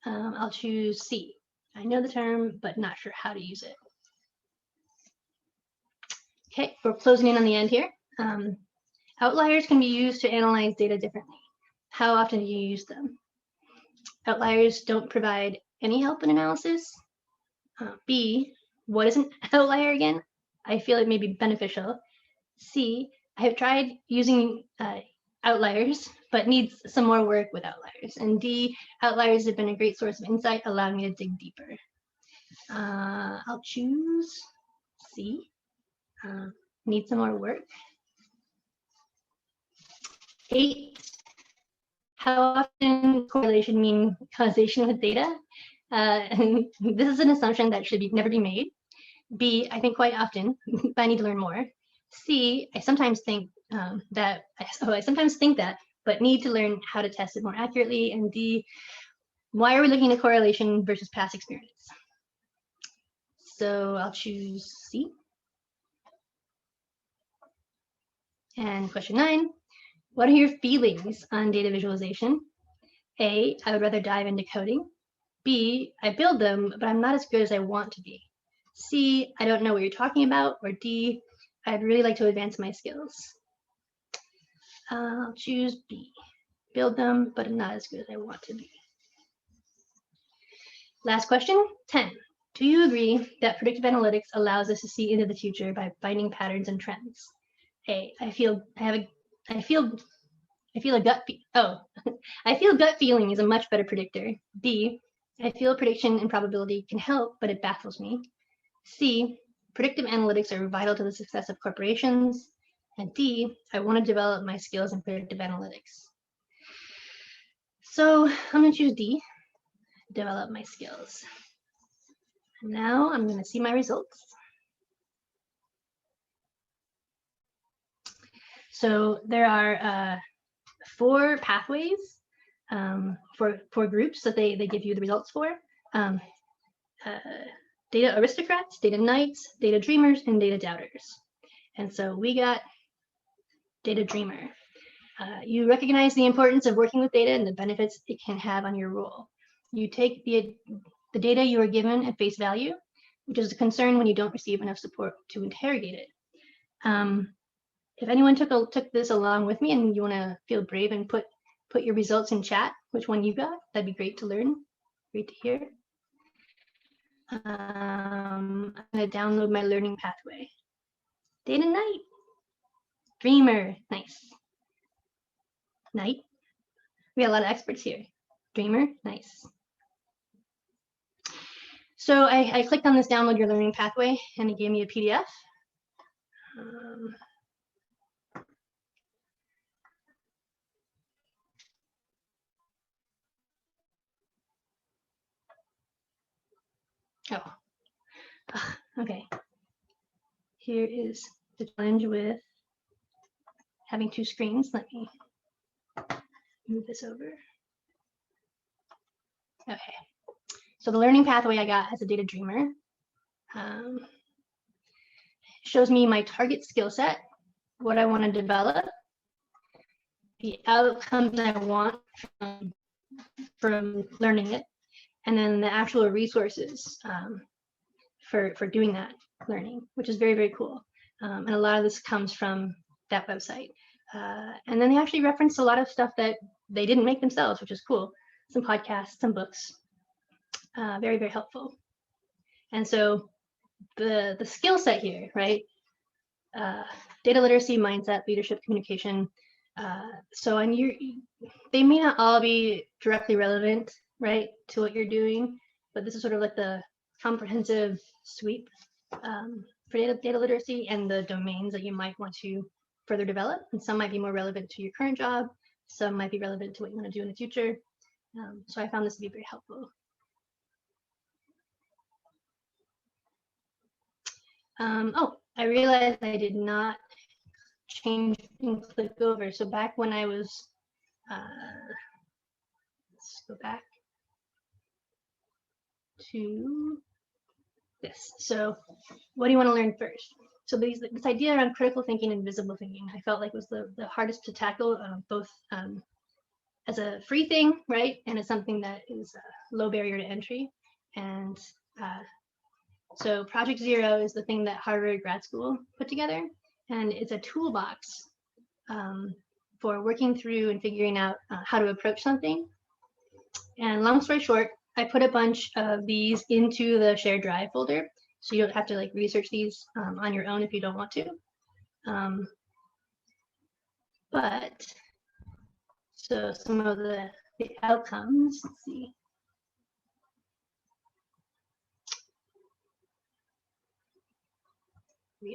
I'll choose C. I know the term, but not sure how to use it. Okay, we're closing in on the end here. Outliers can be used to analyze data differently. How often do you use them? Outliers don't provide any help in analysis. B, what is an outlier again? I feel it may be beneficial. C, I have tried using outliers, but needs some more work with outliers. And D, outliers have been a great source of insight, allowing me to dig deeper. I'll choose C, need some more work. 8, how often correlation mean causation with data? And this is an assumption that should never be made. B, I think quite often, but I need to learn more. C, I sometimes think that, but need to learn how to test it more accurately. And D, why are we looking at correlation versus past experience? So I'll choose C. And question 9, what are your feelings on data visualization? A, I would rather dive into coding. B, I build them, but I'm not as good as I want to be. C, I don't know what you're talking about. Or D, I'd really like to advance my skills. I'll choose B, build them, but I'm not as good as I want to be. Last question, 10. Do you agree that predictive analytics allows us to see into the future by finding patterns and trends? A, I feel gut feeling is a much better predictor. B, I feel prediction and probability can help, but it baffles me. C, predictive analytics are vital to the success of corporations. And D, I want to develop my skills in predictive analytics. So I'm going to choose D, develop my skills. Now I'm going to see my results. So there are 4 pathways for groups that they give you the results for. Data aristocrats, data knights, data dreamers, and data doubters. And so we got data dreamer. You recognize the importance of working with data and the benefits it can have on your role. You take the data you are given at face value, which is a concern when you don't receive enough support to interrogate it. If anyone took this along with me and you want to feel brave and put your results in chat, which one you got, that'd be great to learn, great to hear. I'm going to download my learning pathway. Data Knight, Dreamer, nice. Knight, we got a lot of experts here. Dreamer, nice. So I clicked on this download your learning pathway and it gave me a PDF. Okay. Here is the challenge with having 2 screens. Let me move this over. Okay. So the learning pathway I got as a data dreamer shows me my target skill set, what I want to develop, the outcomes I want from learning it, and then the actual resources for doing that learning, which is very, very cool. And a lot of this comes from that website. And then they actually referenced a lot of stuff that they didn't make themselves, which is cool. Some podcasts, some books. Very, very helpful. And so the skill set here, right? Data literacy, mindset, leadership, communication. So they may not all be directly relevant, right, to what you're doing, but this is sort of like the comprehensive sweep for data literacy and the domains that you might want to further develop. And some might be more relevant to your current job. Some might be relevant to what you want to do in the future. So I found this to be very helpful. Oh, I realized I did not change and click over. So back when I was, let's go back to this. So what do you want to learn first? So this idea around critical thinking and visible thinking, I felt like was the hardest to tackle, both as a free thing, right? And as something that is low barrier to entry. And so Project Zero is the thing that Harvard Grad School put together. And it's a toolbox for working through and figuring out how to approach something. And long story short, I put a bunch of these into the shared drive folder. So you don't have to like research these on your own if you don't want to. But so some of the outcomes, let's see. Yeah.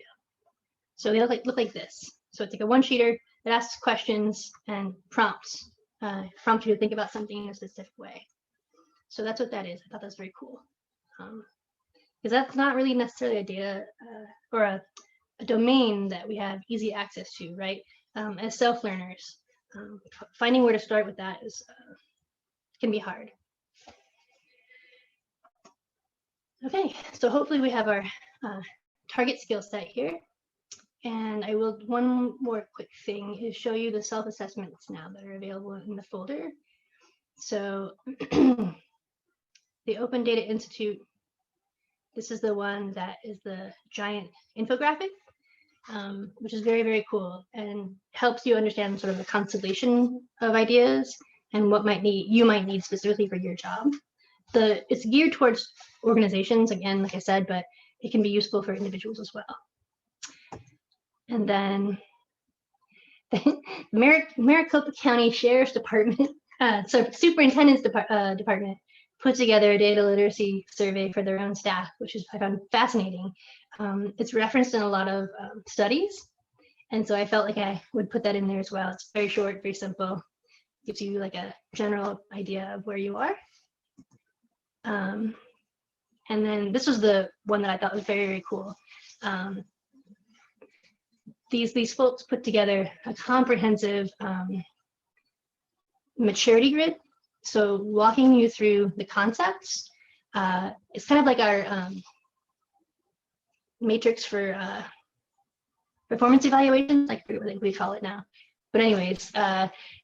So they look like this. So it's like a one-sheeter that asks questions and prompts prompt you to think about something in a specific way. So that's what that is. I thought that was very cool. Because that's not really necessarily a data or a domain that we have easy access to, right? As self-learners, finding where to start with that is can be hard. Okay, so hopefully we have our target skill set here. And I will, one more quick thing is show you the self-assessments now that are available in the folder. So the Open Data Institute, this is the one that is the giant infographic, which is very, very cool and helps you understand sort of the constellation of ideas and what you might need specifically for your job. It's geared towards organizations, again, like I said, but it can be useful for individuals as well. And then the Maricopa County Sheriff's Department, so Superintendent's Department, put together a data literacy survey for their own staff, which I found fascinating. It's referenced in a lot of studies, and so I felt like I would put that in there as well. It's very short, very simple, gives you like a general idea of where you are. And then this was the one that I thought was very, very cool. These folks put together a comprehensive maturity grid. So walking you through the concepts, it's kind of like our matrix for performance evaluation, like we call it now. But anyways,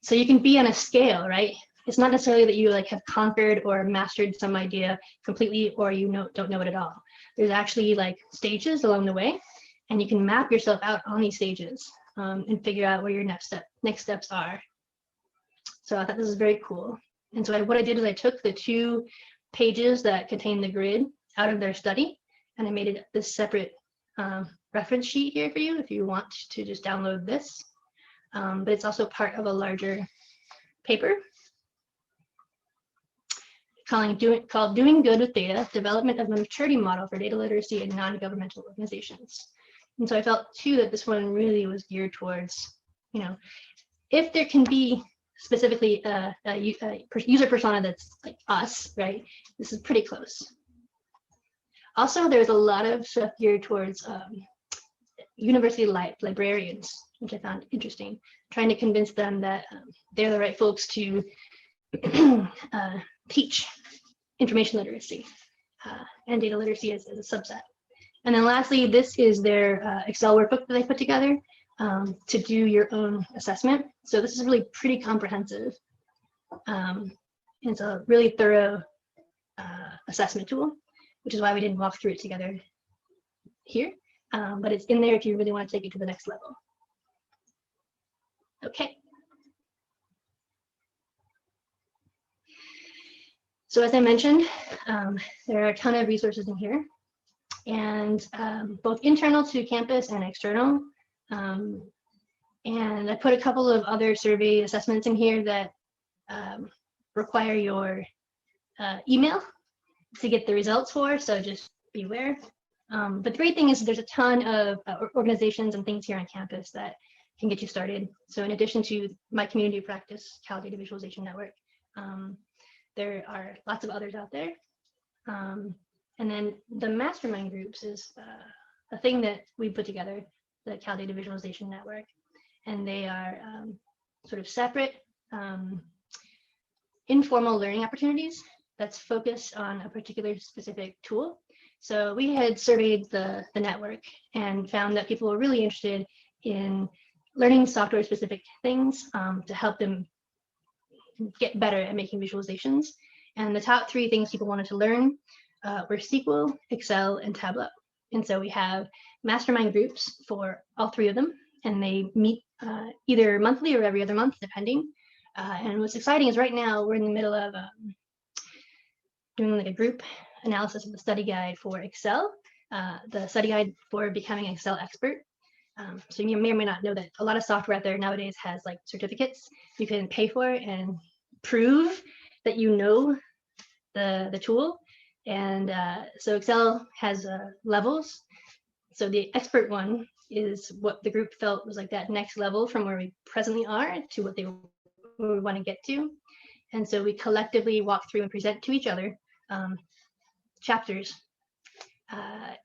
so you can be on a scale, right? It's not necessarily that you like have conquered or mastered some idea completely, or you don't know it at all. There's actually like stages along the way, and you can map yourself out on these stages and figure out where your next steps are. So I thought this was very cool. And so what I did is I took the 2 pages that contain the grid out of their study, and I made it this separate reference sheet here for you if you want to just download this. But it's also part of a larger paper called Doing Good with Data, Development of a Maturity Model for Data Literacy in Non-Governmental Organizations. And so I felt too that this one really was geared towards, if there can be specifically a user persona that's like us, right? This is pretty close. Also, there's a lot of stuff geared towards university librarians, which I found interesting, trying to convince them that they're the right folks to teach information literacy and data literacy as a subset. And then lastly, this is their Excel workbook that they put together to do your own assessment. So this is really pretty comprehensive. It's a really thorough assessment tool, which is why we didn't walk through it together here. But it's in there if you really want to take it to the next level. Okay. So as I mentioned, there are a ton of resources in here, and both internal to campus and external. And I put a couple of other survey assessments in here that require your email to get the results for, so just beware. But the great thing is there's a ton of organizations and things here on campus that can get you started. So in addition to my community practice, Cal Data Visualization Network, there are lots of others out there. And then the mastermind groups is a thing that we put together, the Cal Data Visualization Network. And they are sort of separate informal learning opportunities that's focused on a particular specific tool. So we had surveyed the network and found that people were really interested in learning software specific things to help them get better at making visualizations. And the top 3 things people wanted to learn were SQL, Excel, and Tableau. And so we have mastermind groups for all 3 of them, and they meet either monthly or every other month, depending. And what's exciting is right now we're in the middle of doing like a group analysis of the study guide for Excel, the study guide for becoming an Excel expert. So you may or may not know that a lot of software out there nowadays has like certificates you can pay for and prove that you know the tool. And so Excel has levels. So the expert one is what the group felt was like that next level from where we presently are to what they where we want to get to. And so we collectively walk through and present to each other chapters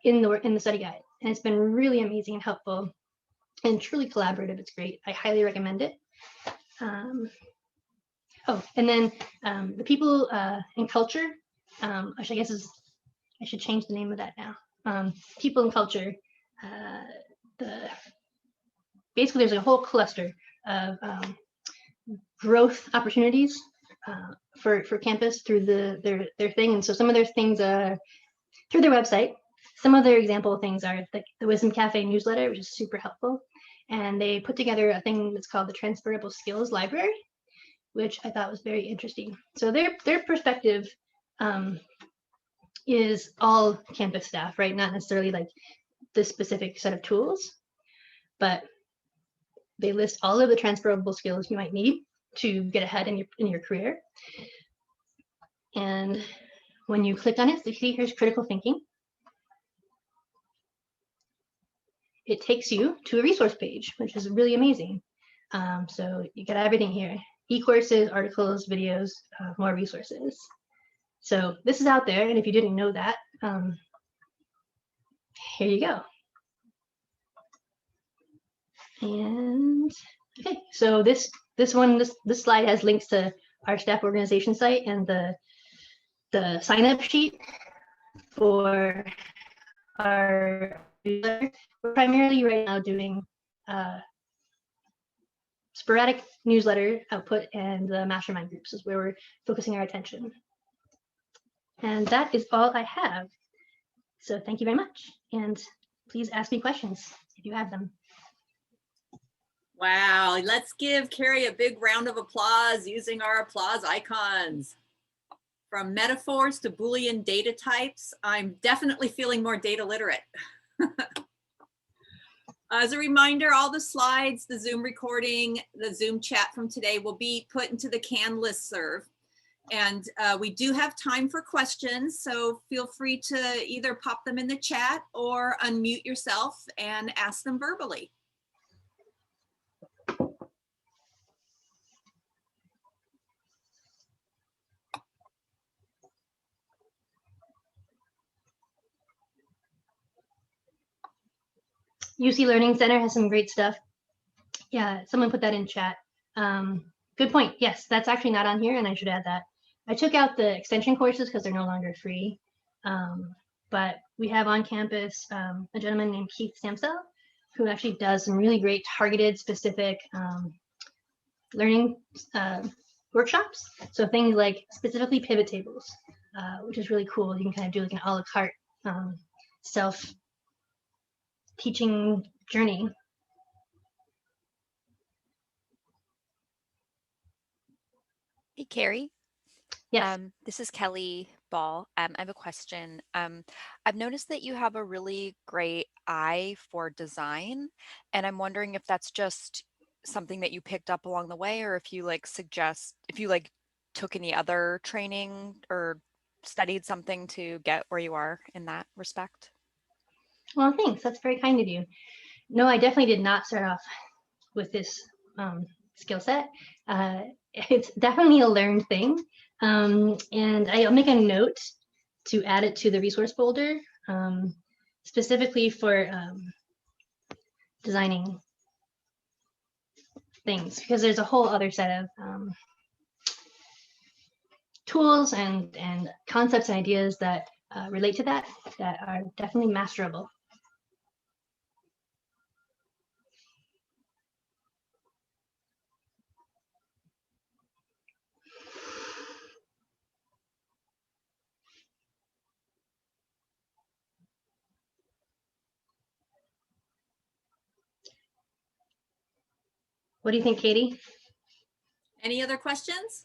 in the study guide. And it's been really amazing and helpful and truly collaborative. It's great. I highly recommend it. Oh, and then the people in culture, which I guess is, I should change the name of that now. People in culture, basically there's a whole cluster of growth opportunities for campus through their thing. And so some of their things are through their website. Some of their example things are the Wisdom Cafe newsletter, which is super helpful. And they put together a thing that's called the Transferable Skills Library, which I thought was very interesting. So their perspective is all campus staff, right? Not necessarily like this specific set of tools, but they list all of the transferable skills you might need to get ahead in your career. And when you click on it, so you see here's critical thinking. It takes you to a resource page, which is really amazing. So you get everything here: e-courses, articles, videos, more resources. So this is out there, and if you didn't know that, here you go. And okay, so this slide has links to our staff organization site and the sign-up sheet for our newsletter. We're primarily right now doing sporadic newsletter output, and the mastermind groups is where we're focusing our attention. And that is all I have. So thank you very much. And please ask me questions if you have them.
Wow, let's give Kari a big round of applause using our applause icons. From metaphors to Boolean data types, I'm definitely feeling more data literate. As a reminder, all the slides, the Zoom recording, the Zoom chat from today will be put into the CAN listserv. And we do have time for questions, so feel free to either pop them in the chat or unmute yourself and ask them verbally.
UC Learning Center has some great stuff. Yeah, someone put that in chat. Good point. Yes, that's actually not on here, and I should add that. I took out the extension courses because they're no longer free. But we have on campus a gentleman named Keith Samsell, who actually does some really great targeted, specific learning workshops. So things like specifically pivot tables, which is really cool. You can kind of do like an a la carte self-teaching journey.
Hey, Kari.
Yes.
This is Kelly Ball. I have a question. I've noticed that you have a really great eye for design, and I'm wondering if that's just something that you picked up along the way, or if you took any other training or studied something to get where you are in that respect.
Well, thanks. That's very kind of you. No, I definitely did not start off with this skill set. It's definitely a learned thing. And I'll make a note to add it to the resource folder, specifically for designing things, because there's a whole other set of tools and concepts and ideas that relate to that are definitely masterable. What do you think, Katie?
Any other questions?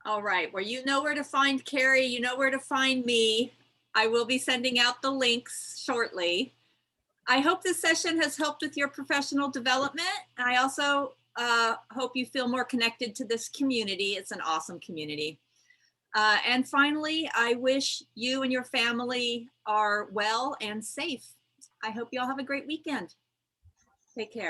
All right, well, you know where to find Kari, you know where to find me. I will be sending out the links shortly. I hope this session has helped with your professional development. I also hope you feel more connected to this community. It's an awesome community. And finally, I wish you and your family are well and safe. I hope you all have a great weekend. Take care.